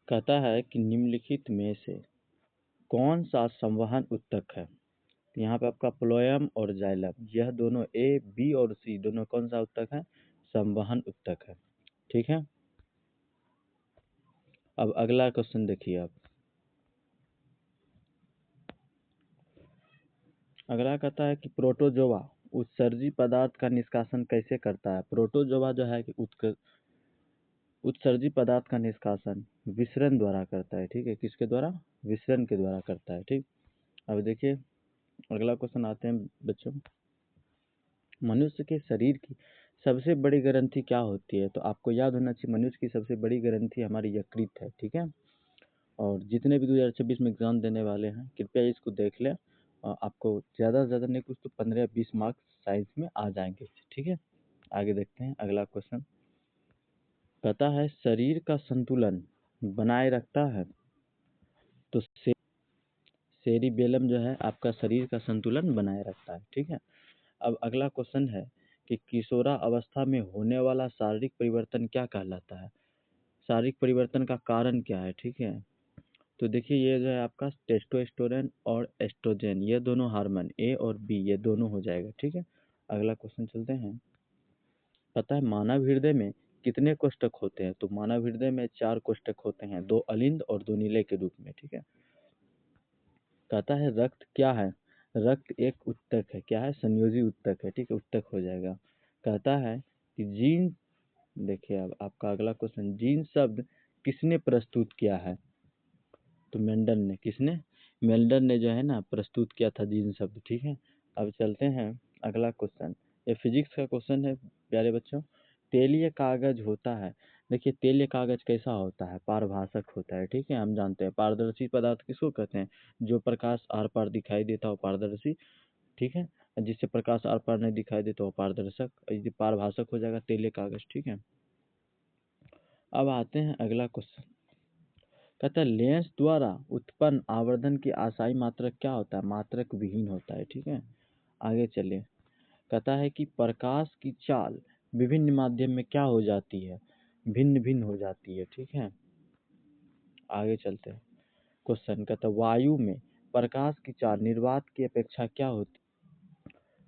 कहता है कि निम्नलिखित में से कौन सा संवहन उत्तक है। तो यहाँ पे आपका प्लोएम और जाइलम, यह दोनों ए, बी और सी दोनों कौन सा उत्तक है? संवहन उत्तक है। ठीक है। अब अगला क्वेश्चन देखिए आप। अगला कहता है कि प्रोटोजोआ उत्सर्जी पदार्थ का निष्कासन कैसे करता है। प्रोटोजोआ जो है कि उत्सर्जी पदार्थ का निष्कासन विसरण द्वारा करता है। ठीक है, किसके द्वारा? विसरण के द्वारा करता है। ठीक। अब देखिए अगला क्वेश्चन आते हैं बच्चों। मनुष्य के शरीर की सबसे बड़ी ग्रंथि क्या होती है? तो आपको याद होना चाहिए मनुष्य की सबसे बड़ी ग्रंथि हमारी यकृत है। ठीक है। और जितने भी 2026 में एग्जाम देने वाले हैं कृपया इसको देख लें। आपको ज़्यादा से ज़्यादा नहीं कुछ तो 15-20 मार्क्स साइंस में आ जाएंगे। ठीक है। आगे देखते हैं अगला क्वेश्चन। कहता है शरीर का संतुलन बनाए रखता है। तो सेरिबेलम जो है आपका शरीर का संतुलन बनाए रखता है। ठीक है। अब अगला क्वेश्चन है कि किशोरा अवस्था में होने वाला शारीरिक परिवर्तन क्या कहलाता है। शारीरिक परिवर्तन का कारण क्या है? ठीक है। तो देखिए ये जो है आपका टेस्टोस्टेरोन और एस्ट्रोजन, ये दोनों हार्मोन ए और बी ये दोनों हो जाएगा। ठीक है। अगला क्वेश्चन चलते हैं। पता है मानव हृदय में कितने कोष्ठक होते हैं? तो मानव हृदय में 4 कोष्ठक होते हैं, 2 अलिंद और 2 नीले के रूप में। ठीक है। कहता है रक्त क्या है? रक्त एक उत्तक है। क्या है? संयोजी उत्तक है। ठीक है, उत्तक हो जाएगा। कहता है कि जीन, देखिए अब आपका अगला क्वेश्चन, जीन शब्द किसने प्रस्तुत किया है? तो मेंडल ने। किसने? मेंडल ने जो है ना प्रस्तुत किया था जीन शब्द। ठीक है। अब चलते हैं अगला क्वेश्चन। ये फिजिक्स का क्वेश्चन है प्यारे बच्चों। तेलीय कागज होता है। देखिए तेलीय कागज कैसा होता है? पारभाषक होता है। ठीक है, हम जानते हैं पारदर्शी पदार्थ किसको कहते हैं? जो प्रकाश आर पार दिखाई देता हो पारदर्शी। ठीक है। जिससे प्रकाश आर पार नहीं दिखाई देता हो पारदर्शक। यदि पारभाषक हो जाएगा तेलीय कागज। ठीक है। अब आते हैं अगला क्वेश्चन। कहता है लेंस द्वारा उत्पन्न आवर्धन की आशाई मात्रक क्या होता है? मात्रक विहीन होता है। ठीक है। आगे चलिए। कहता है कि प्रकाश की चाल विभिन्न माध्यम में क्या हो जाती है? भिन्न भिन्न हो जाती है। ठीक है। आगे चलते हैं। क्वेश्चन कहता है वायु में प्रकाश की चाल निर्वात की अपेक्षा क्या होती?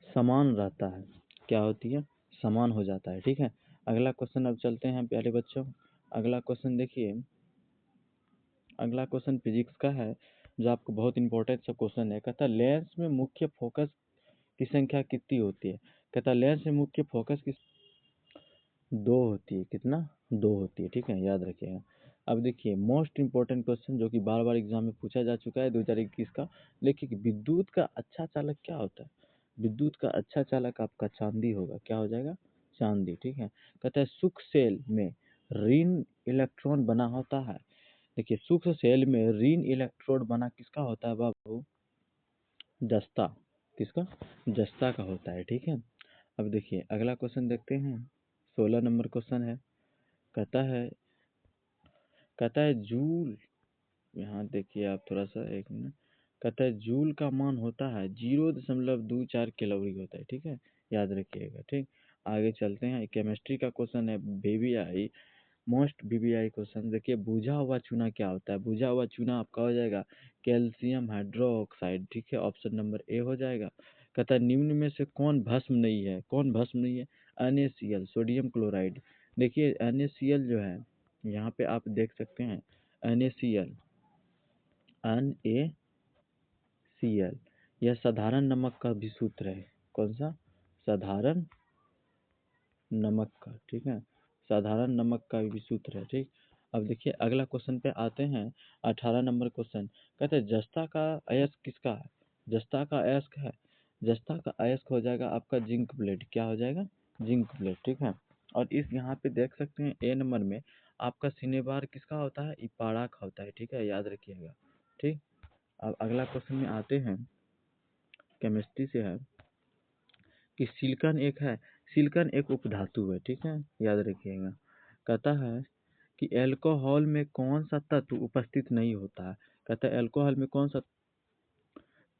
समान रहता है। क्या होती है? समान हो जाता है। ठीक है। अगला क्वेश्चन अब चलते हैं प्यारे बच्चों। अगला क्वेश्चन देखिए। अगला क्वेश्चन फिजिक्स का है जो आपको बहुत इंपॉर्टेंट सा क्वेश्चन है। कहता है लेंस में मुख्य फोकस की संख्या कितनी होती है? कहता है लेंस में मुख्य फोकस की 2 होती है। कितना? 2 होती है। ठीक है, याद रखिएगा। अब देखिए मोस्ट इंपॉर्टेंट क्वेश्चन जो कि बार बार एग्जाम में पूछा जा चुका है 2021 का। देखिए कि विद्युत का अच्छा चालक क्या होता है? विद्युत का अच्छा चालक आपका चांदी होगा। क्या हो जाएगा? चांदी। ठीक है। कहता है सूक्ष्म सेल में ऋण इलेक्ट्रॉन बना होता है। देखिए सूक्ष्म सेल में ऋण इलेक्ट्रोड बना किसका होता है बाबू? जस्ता। किसका? जस्ता का होता है। ठीक है। अब देखिए अगला क्वेश्चन देखते हैं। 16 नंबर क्वेश्चन है। कहता है जूल, यहाँ देखिए आप थोड़ा सा एक मिनट। कहता है जूल का मान होता है 0.24 कैलोरी होता है। ठीक है, याद रखिएगा। ठीक। आगे चलते हैं। केमिस्ट्री का क्वेश्चन है baby I, most BBI question. देखिए बुझा हुआ चूना क्या होता है? बुझा हुआ चूना आपका हो जाएगा कैल्शियम हाइड्रोक्साइड। ठीक है, ऑप्शन नंबर ए हो जाएगा। कहता है निम्न में से कौन भस्म नहीं है? कौन भस्म नहीं है? NaCl, sodium chloride. देखिए NaCl जो है यहाँ पे आप देख सकते हैं NaCl, यह साधारण नमक का भी सूत्र है। कौन सा? साधारण नमक का। ठीक है, साधारण नमक का भी सूत्र है। ठीक। अब देखिए अगला क्वेश्चन पे आते हैं। 18 नंबर क्वेश्चन। कहते हैं जस्ता का अयस्क किसका है? जस्ता का अयस्क है, जस्ता का अयस्क हो जाएगा आपका जिंक ब्लेड। क्या हो जाएगा? Zinc blende. ठीक है। और इस यहाँ पे देख सकते हैं ए नंबर में आपका सिनेबार किसका होता है? इपाड़ा का होता है। ठीक है, याद रखिएगा। ठीक। अब अगला क्वेश्चन में आते हैं। केमिस्ट्री से है कि सिलिकॉन एक उपधातु है। ठीक है, याद रखिएगा। कहता है कि अल्कोहल में कौन सा तत्व उपस्थित नहीं होता है? कहता है अल्कोहल में कौन सा?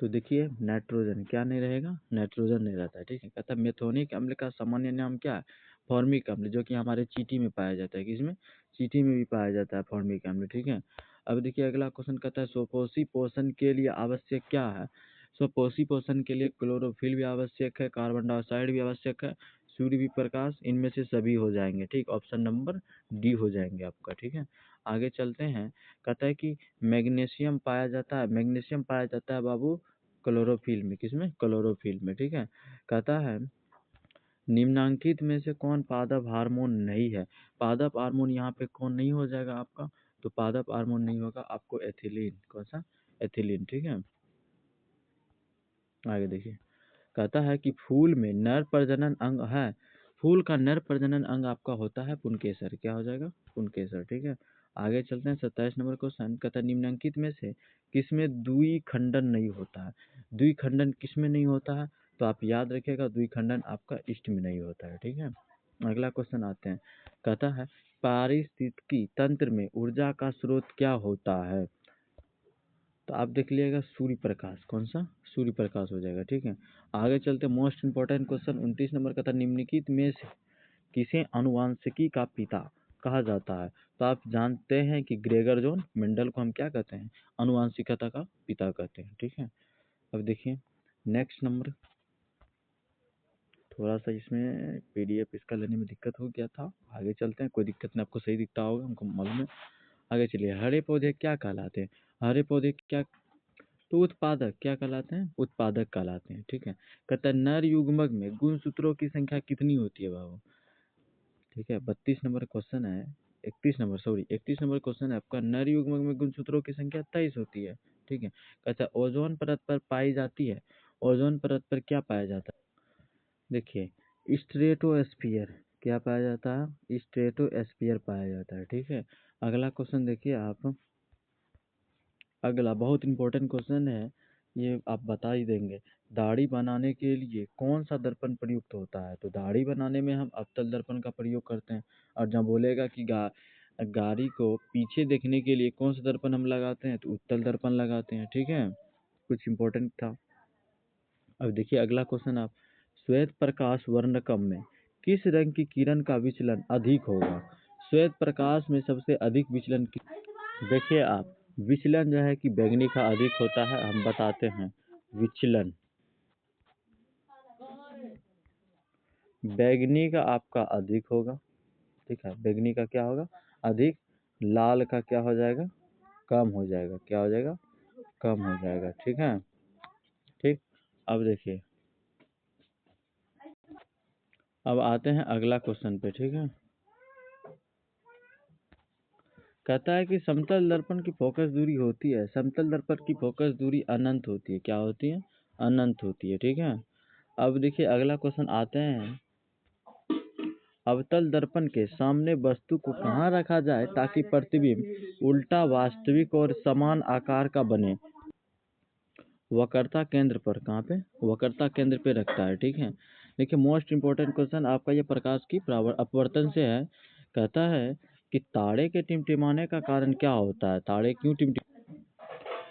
तो देखिए नाइट्रोजन। क्या नहीं रहेगा? नाइट्रोजन नहीं रहता है। ठीक है। कहता है मेथोनिक अम्ल का सामान्य नाम क्या है? फॉर्मिक अम्ल, जो कि हमारे चींटी में पाया जाता है। किसमें? चींटी में भी पाया जाता है फॉर्मिक अम्ल, ठीक है। अब देखिए अगला क्वेश्चन कहता है स्वपोषी पोषण के लिए आवश्यक क्या है? स्वपोषी पोषण के लिए क्लोरोफिल भी आवश्यक है, कार्बन डाइऑक्साइड भी आवश्यक है, सूर्य भी प्रकाश, इनमें से सभी हो जाएंगे, ठीक। ऑप्शन नंबर डी हो जाएंगे आपका, ठीक है। आगे चलते हैं। कहता है कि मैग्नीशियम पाया जाता है, मैग्नीशियम पाया जाता है बाबू क्लोरोफिल में। किसमें? क्लोरोफिल में, ठीक है। कहता है निम्नांकित में से कौन पादप हार्मोन नहीं है? पादप हार्मोन यहाँ पे कौन नहीं हो जाएगा आपका? तो पादप हार्मोन नहीं होगा आपको एथिलीन। कौन सा? एथिलीन, ठीक है। आगे देखिए। कहता है कि फूल में नर प्रजनन अंग है। फूल का नर प्रजनन अंग आपका होता है पुंकेसर। क्या हो जाएगा? पुंकेसर, ठीक है। आगे चलते हैं 27 नंबर क्वेश्चन। कहता है निम्नलिखित में से किसमें द्विखंडन नहीं होता है? द्विखंडन किसमें नहीं होता है? तो आप याद रखिएगा द्विखंडन आपका इष्ट में नहीं होता है, ठीक है। अगला क्वेश्चन आते हैं। कहता है पारिस्थितिकी तंत्र में ऊर्जा का स्रोत क्या होता है? तो आप देख लीजिएगा सूर्य प्रकाश। कौन सा? सूर्य प्रकाश हो जाएगा, ठीक है। आगे चलते मोस्ट इंपॉर्टेंट क्वेश्चन 29 नंबर का था निम्नलिखित में से किसे अनुवांशिकी का पिता कहा जाता है? तो आप जानते हैं कि ग्रेगर जॉन मेंडल को हम क्या कहते हैं? अनुवांशिकता का पिता कहते हैं, ठीक है। अब देखिए नेक्स्ट नंबर, थोड़ा सा इसमें पीडीएफ इसका लेने में दिक्कत हो गया था। आगे चलते हैं, कोई दिक्कत नहीं, आपको सही दिखता होगा, हमको मालूम है। आगे चलिए। हरे पौधे क्या कहलाते हैं? हरे पौधे क्या? तो उत्पादक क्या कहलाते हैं? उत्पादक कहलाते हैं, ठीक है। कहता है नर युग्मक में गुणसूत्रों की संख्या कितनी होती है बाबू? ठीक है। 32 नंबर क्वेश्चन है। 31 नंबर क्वेश्चन है आपका। नर युग्मक में गुणसूत्रों की संख्या 23 होती है, ठीक है। कहता है ओजोन परत पर पाई जाती है। ओजोन परत पर क्या पाया जाता है? देखिए स्ट्रेटोस्फियर क्या पाया जाता है? स्ट्रेटोस्फियर पाया जाता है, ठीक है। अगला क्वेश्चन देखिए आप। अगला बहुत इंपॉर्टेंट क्वेश्चन है, ये आप बता ही देंगे। दाढ़ी बनाने के लिए कौन सा दर्पण प्रयुक्त होता है? तो दाढ़ी बनाने में हम अवतल दर्पण का प्रयोग करते हैं। और जब बोलेगा कि गाड़ी को पीछे देखने के लिए कौन सा दर्पण हम लगाते हैं? तो उत्तल दर्पण लगाते हैं, ठीक है। कुछ इंपॉर्टेंट था। अब देखिए अगला क्वेश्चन आप। श्वेत प्रकाश वर्णक्रम में किस रंग की किरण का विचलन अधिक होगा? श्वेत प्रकाश में सबसे अधिक विचलन देखिए आप, विचलन जो है कि बैंगनी का अधिक होता है, हम बताते हैं। विचलन बैंगनी का आपका अधिक होगा, ठीक है। बैंगनी का क्या होगा? अधिक। लाल का क्या हो जाएगा? कम हो जाएगा। क्या हो जाएगा? कम हो जाएगा, ठीक है। ठीक। अब देखिए, अब आते हैं अगला क्वेश्चन पे, ठीक है। कहता है कि समतल दर्पण की फोकस दूरी होती है, समतल दर्पण की फोकस दूरी अनंत होती है। क्या होती है? अनंत होती है, ठीक है। अब देखिए अगला क्वेश्चन आते हैं। अवतल दर्पण के सामने वस्तु को कहाँ रखा जाए ताकि प्रतिबिंब उल्टा वास्तविक और समान आकार का बने? वक्रता केंद्र पर। कहाँ पे? वक्रता केंद्र पे रखता है, ठीक है। देखिए मोस्ट इंपॉर्टेंट क्वेश्चन आपका ये प्रकाश की अपवर्तन से है। कहता है कि तारे के टिमटिमाने का कारण क्या होता है? तारे क्यों टिमटिम?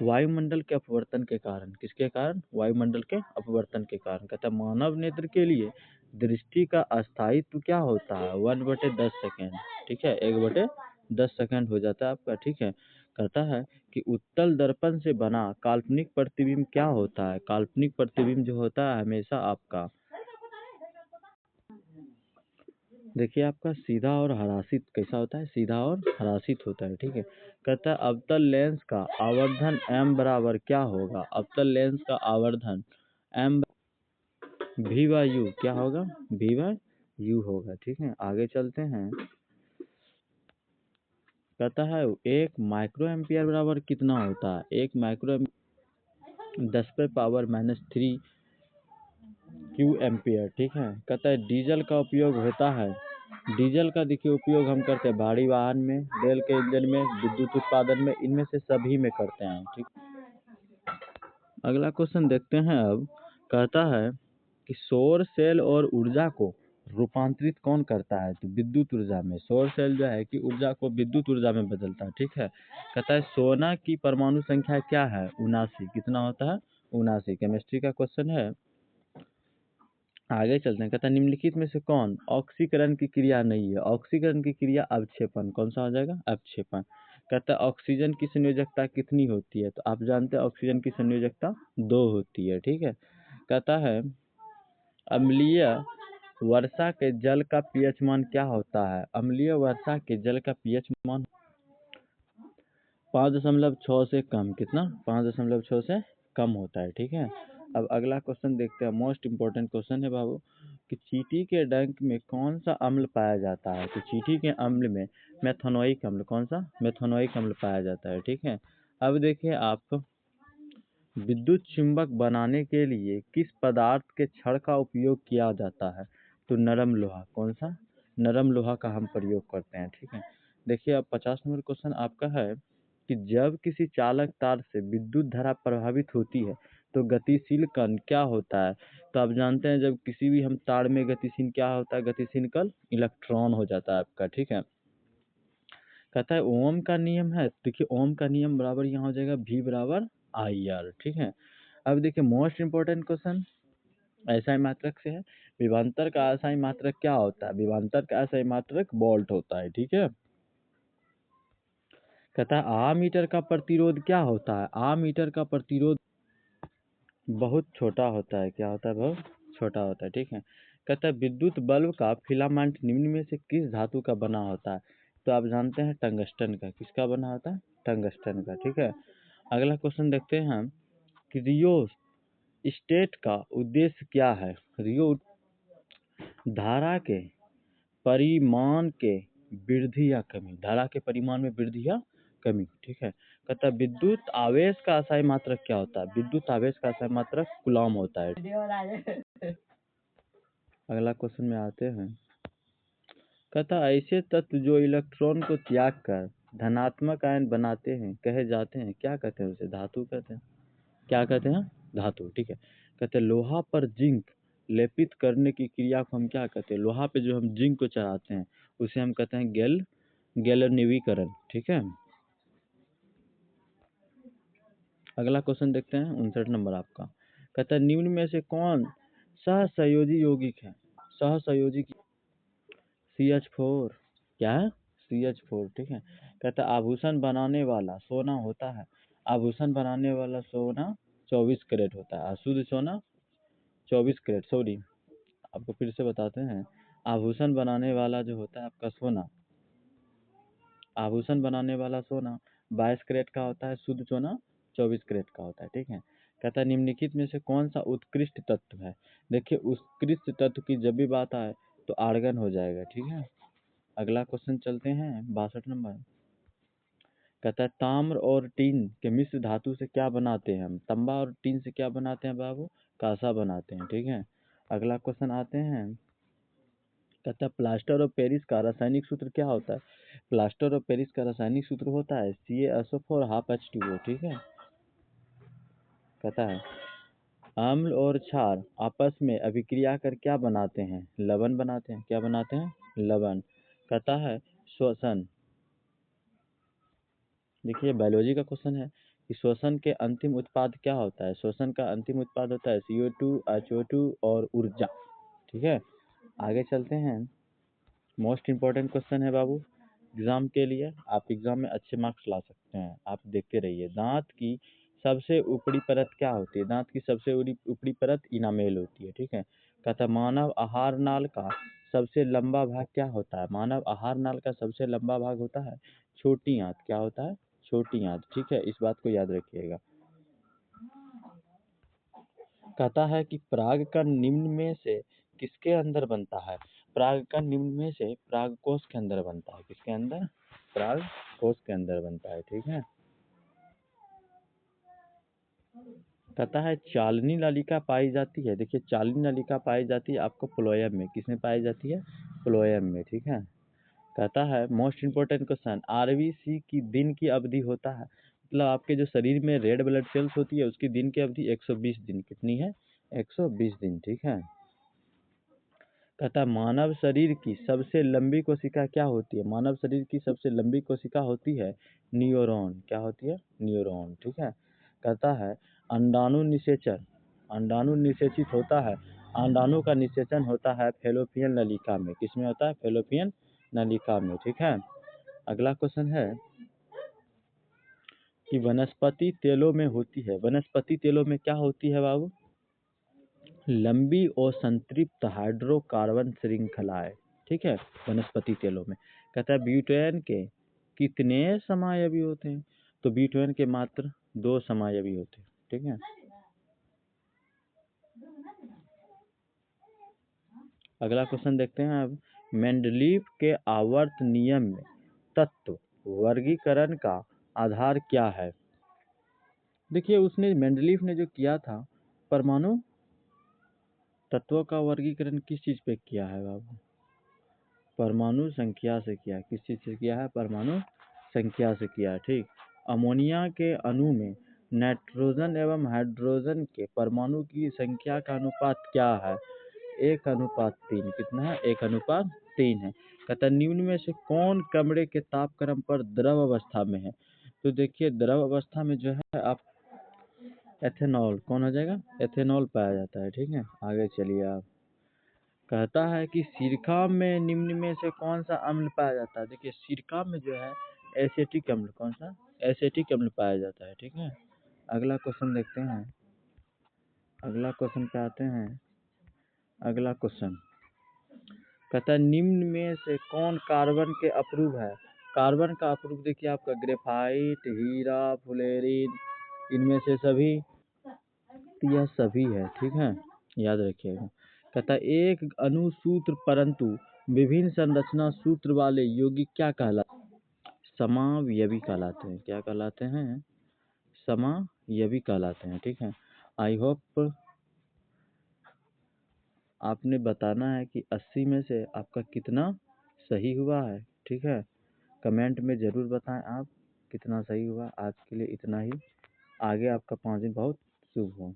वायुमंडल के अपवर्तन के कारण। किसके कारण? वायुमंडल के अपवर्तन के कारण। कहता है मानव नेत्र के लिए दृष्टि का अस्थायित्व क्या होता है? 1/10 सेकेंड, ठीक है। 1/10 सेकेंड हो जाता है आपका, ठीक है। कहता है कि उत्तल दर्पण से बना काल्पनिक प्रतिबिंब क्या होता है? काल्पनिक प्रतिबिंब जो होता है हमेशा आपका, देखिए आपका सीधा और हरासित कैसा होता है? सीधा और हरासित होता है, ठीक है। कहता है अवतल लेंस का आवर्धन m बराबर क्या होगा? अवतल लेंस का आवर्धन m v/u क्या होगा? v/u होगा, ठीक है। आगे चलते हैं। कहता है 1 माइक्रो एम्पियर बराबर कितना होता है? 1 माइक्रो 10⁻³ क्यू एम्पियर, ठीक है। कहता है डीजल का उपयोग होता है। डीजल का देखिए उपयोग हम करते हैं भारी वाहन में, रेल के इंजन में, विद्युत उत्पादन में, इनमें से सभी में करते हैं, ठीक। अगला क्वेश्चन देखते हैं अब। कहता है कि सौर सेल और ऊर्जा को रूपांतरित कौन करता है? तो विद्युत ऊर्जा में। सौर सेल जो है कि ऊर्जा को विद्युत ऊर्जा में बदलता है, ठीक है। कहता है सोना की परमाणु संख्या क्या है? 79। कितना होता है? 79। केमिस्ट्री का क्वेश्चन है। आगे चलते हैं, कहता है निम्नलिखित में से कौन ऑक्सीकरण की क्रिया नहीं है? ऑक्सीकरण की क्रिया अवक्षेपण, कौन सा हो जाएगा? अवक्षेपण। कहता है ऑक्सीजन की संयोजकता कितनी होती है? तो आप जानते हैं ऑक्सीजन की संयोजकता 2 होती है, ठीक है। कहता है अम्लीय वर्षा के जल का पीएच मान क्या होता है? अम्लीय वर्षा के जल का पीएच मान 5.6 से कम, कितना? 5.6 से कम होता है, ठीक है। अब अगला क्वेश्चन देखते हैं, मोस्ट इम्पोर्टेंट क्वेश्चन है बाबू, कि चींटी के डंक में कौन सा अम्ल पाया जाता है? तो चींटी के अम्ल में मेथनोइक अम्ल, कौन सा? मेथनोइक अम्ल पाया जाता है, ठीक है। अब देखिए आप, विद्युत चुंबक बनाने के लिए किस पदार्थ के छड़ का उपयोग किया जाता है? तो नरम लोहा, कौन सा? नरम लोहा का हम प्रयोग करते हैं, ठीक है। देखिए अब 50 नंबर क्वेश्चन आपका है कि जब किसी चालक तार से विद्युत धारा प्रभावित होती है तो गतिशील कण क्या होता है? तो आप जानते हैं जब किसी भी हम तार में गतिशील क्या होता है? गतिशील कण इलेक्ट्रॉन हो जाता है आपका, ठीक है। कहता है ओम का नियम है, देखिए ओम का नियम बराबर यहाँ हो जाएगा V बराबर IR, ठीक है। अब देखिए मोस्ट इम्पोर्टेंट क्वेश्चन असाई मात्रक से है, विभवांतर का असाई मात्रक क्या होता है? विभवांतर का असाई मात्रक वोल्ट होता है, ठीक है। कहता है आमीटर का प्रतिरोध क्या होता है? आमीटर का प्रतिरोध बहुत छोटा होता है, क्या होता है? बहुत छोटा होता है, ठीक है। कहता है विद्युत बल्ब का फिलामेंट निम्न में से किस धातु का बना होता है? तो आप जानते हैं टंगस्टन का। किसका बना होता है? टंगस्टन का, ठीक है। अगला क्वेश्चन देखते हैं हम कि रियो स्टेट का उद्देश्य क्या है? रियो धारा के परिमाण के वृद्धि या कमी, धारा के परिमाण में वृद्धि या कमी, ठीक है। कहता है विद्युत आवेश का असाई मात्रक क्या होता है? विद्युत आवेश का असाई मात्रक कूलॉम होता है। अगला क्वेश्चन में आते हैं, कहता है ऐसे तत्व जो इलेक्ट्रॉन को त्याग कर धनात्मक आयन बनाते हैं कहे जाते हैं, क्या कहते हैं उसे? धातु कहते हैं। क्या कहते हैं? धातु, ठीक है। कहते हैं लोहा पर जिंक लेपित करने की क्रिया को हम क्या कहते हैं? लोहा पे जो हम जिंक को चढ़ाते हैं उसे हम कहते हैं गैल्वेनिकीकरण, ठीक है। अगला क्वेश्चन देखते हैं 59 नंबर आपका। कहता है निम्न में से कौन सहसंयोजी यौगिक है? सहसंयोजी CH4, क्या है? CH4, ठीक है। कहता है आभूषण बनाने वाला सोना होता है, आभूषण बनाने वाला सोना 24 कैरेट होता है, शुद्ध सोना 24 कैरेट, सॉरी आपको फिर से बताते हैं। आभूषण बनाने वाला जो होता है आपका सोना, आभूषण बनाने वाला सोना 22 कैरेट का होता है, शुद्ध सोना 24 कैरेट का होता है, ठीक है। कहता है निम्नलिखित में से कौन सा उत्कृष्ट तत्व है? देखिए उत्कृष्ट तत्व की जब भी बात आए तो आर्गन हो जाएगा, ठीक है। अगला क्वेश्चन चलते हैं 62 नंबर। कहता है ताम्र और टीन के मिश्र धातु से क्या बनाते हैं हम? तांबा और टीन से क्या बनाते हैं बाबू? कांसा बनाते हैं, ठीक है। अगला क्वेश्चन आते हैं, कहता है प्लास्टर ऑफ पेरिस का रासायनिक सूत्र क्या होता है? प्लास्टर ऑफ पेरिस का रासायनिक सूत्र होता है CaSO4 हाफ H2O, ठीक है। कहता है अम्ल और क्षार आपस में अभिक्रिया कर क्या बनाते हैं? लवण बनाते हैं, क्या बनाते हैं? लवण। कहता है श्वसन, देखिए बायोलॉजी का क्वेश्चन है कि श्वसन के अंतिम उत्पाद क्या होता है? श्वसन का अंतिम उत्पाद होता है CO2 HO2 और ऊर्जा, ठीक है। आगे चलते हैं, मोस्ट इम्पोर्टेंट क्वेश्चन है बाबू एग्जाम के लिए, आप एग्जाम में अच्छे मार्क्स ला सकते हैं, आप देखते रहिए। दांत की सबसे ऊपरी परत क्या होती है? दांत की सबसे ऊपरी परत इनामेल होती है, ठीक है। कहता मानव आहार नाल का सबसे लंबा भाग क्या होता है? मानव आहार नाल का सबसे लंबा भाग होता है छोटी आंत, क्या होता है? छोटी आंत, ठीक है, इस बात को याद रखिएगा। कहता है कि परागकण निम्न में से किसके अंदर बनता है? परागकण निम्न में से परागकोश के अंदर बनता है, किसके अंदर? परागकोश के अंदर बनता है, ठीक है। कहता है चालनी नलिका पाई जाती है, देखिए चालनी नलिका पाई जाती है आपको फ्लोएम में, किसमें पाई जाती है? फ्लोएम में, ठीक है। कहता है मोस्ट इम्पोर्टेंट क्वेश्चन RBC की दिन की अवधि होता है, मतलब आपके जो शरीर में रेड ब्लड सेल्स होती है उसकी दिन की अवधि 120 दिन, कितनी है? 120 दिन, ठीक है। कहता है मानव शरीर की सबसे लंबी कोशिका क्या होती है? मानव शरीर की सबसे लंबी कोशिका होती है न्यूरॉन, क्या होती है? न्यूरॉन, ठीक है। कहता है अंडाणु निषेचन, अंडाणु निषेचित होता है अंडाणु का निषेचन होता है फैलोपियन नलिका में। किसमें होता है? फैलोपियन नलिका में। ठीक है। अगला क्वेश्चन है कि वनस्पति तेलों में होती है, वनस्पति तेलों में क्या होती है बाबू? लंबी और संतृप्त हाइड्रोकार्बन श्रृंखलाएं। ठीक है, वनस्पति तेलों में। कहता है ब्यूटेन के कितने समायवी होते हैं? तो ब्यूटेन के मात्र 2 समायवी होते हैं। ठीक है। अगला क्वेश्चन देखते हैं अब। मेंडलीव के आवर्त नियम में तत्व वर्गीकरण का आधार क्या है? देखिए, उसने मेंडलीव ने जो किया था, परमाणु तत्वों का वर्गीकरण किस चीज पे किया है बाबू? परमाणु संख्या से किया। किस चीज से किया है? परमाणु संख्या से किया है। ठीक। अमोनिया के अणु में नाइट्रोजन एवं हाइड्रोजन के परमाणु की संख्या का अनुपात क्या है? 1:3। कितना है? 1:3 है। कहता है निम्न में से कौन कमरे के तापक्रम पर द्रव अवस्था में है? तो देखिए, द्रव अवस्था में जो है आप एथेनॉल, कौन हो जाएगा? एथेनॉल पाया जाता है। ठीक है। आगे चलिए आप। कहता है कि सिरका में निम्न में से कौन सा अम्ल पाया जाता है? देखिए, सिरका में जो है एसिटिक अम्ल, कौन सा? एसिटिक अम्ल पाया जाता है। ठीक है। अगला क्वेश्चन देखते हैं। अगला क्वेश्चन पे आते हैं। अगला क्वेश्चन कहता है निम्न में से कौन कार्बन के अप्रूव है? कार्बन का अप्रूव देखिए आपका ग्रेफाइट, हीरा, फ्लोरीन, इनमें से सभी, यह सभी है। ठीक है, याद रखिएगा। कहता है एक अणुसूत्र परंतु विभिन्न संरचना सूत्र वाले यौगिक क्या कहलाते हैं? समावयवी कहलाते हैं। क्या कहलाते हैं? समावयवी कहलाते हैं। ठीक है। आई होप आपने बताना है कि 80 में से आपका कितना सही हुआ है। ठीक है। कमेंट में ज़रूर बताएं आप कितना सही हुआ। आज के लिए इतना ही। आगे आपका 5 दिन बहुत शुभ हो।